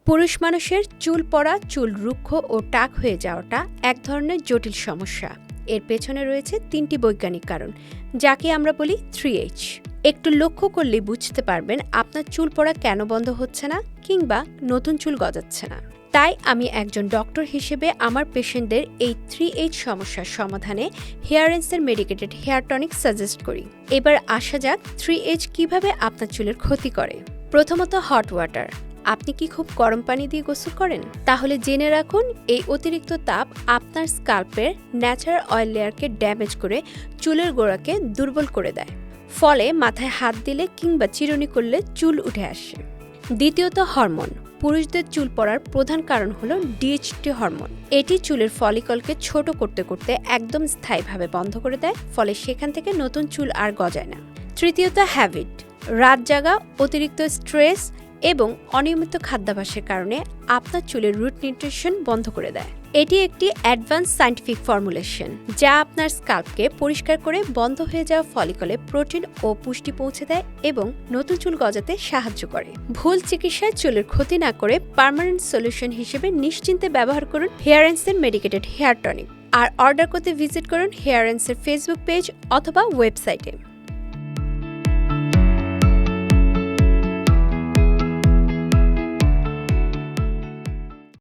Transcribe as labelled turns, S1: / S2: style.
S1: পুরুষ মানুষের চুল পড়া, চুল রুক্ষ ও টাক হয়ে যাওয়াটা এক ধরনের জটিল সমস্যা। এর পেছনে রয়েছে ৩টি বৈজ্ঞানিক কারণ, যাকে আমরা বলি 3H। একটু লক্ষ্য করলেই বুঝতে পারবেন আপনার চুল পড়া কেন বন্ধ হচ্ছে না কিংবা নতুন চুল গজাচ্ছে না। তাই আমি একজন ডক্টর হিসেবে আমার পেশেন্টদের এই 3H সমস্যার সমাধানে হেয়ারেন্সের মেডিকেটেড হেয়ার টনিক সাজেস্ট করি। এবার আসা যাক 3H কিভাবে আপনার চুলের ক্ষতি করে। প্রথমত, হট ওয়াটার। আপনি কি খুব গরম পানি দিয়ে গোসল করেন? তাহলে জেনে রাখুন, এই অতিরিক্ত তাপ আপনার স্কাল্পের ন্যাচারাল অয়েল লেয়ারকে ড্যামেজ করে চুলের গোড়াকে দুর্বল করে দেয়। ফলে মাথায় হাত দিলে কিংবা চিরুনি করলে চুল উঠে আসে। দ্বিতীয়ত, হরমোন। পুরুষদের চুল পড়ার প্রধান কারণ হলো DHT হরমোন। এটি চুলের ফলিকলকে ছোট করতে করতে একদম স্থায়ীভাবে বন্ধ করে দেয়, ফলে সেখান থেকে নতুন চুল আর গজায় না। তৃতীয়ত, হ্যাবিট। রাত জাগা, অতিরিক্ত স্ট্রেস এবং অনিয়মিত খাদ্যাভ্যাসের কারণে আপনার চুলের রুট নিউট্রিশন বন্ধ করে দেয়। এটি একটি অ্যাডভান্স সায়েন্টিফিক ফর্মুলেশন, যা আপনার স্কাল্পকে পরিষ্কার করে বন্ধ হয়ে যাওয়া ফলিকলে প্রোটিন ও পুষ্টি পৌঁছে দেয় এবং নতুন চুল গজাতে সাহায্য করে। ভুল চিকিৎসায় চুলের ক্ষতি না করে পার্মানেন্ট সলিউশন হিসেবে নিশ্চিন্তে ব্যবহার করুন হেয়ারেন্সের মেডিকেটেড হেয়ার টনিক। আর অর্ডার করতে ভিজিট করুন হেয়ারেন্সের ফেসবুক পেজ অথবা ওয়েবসাইটে।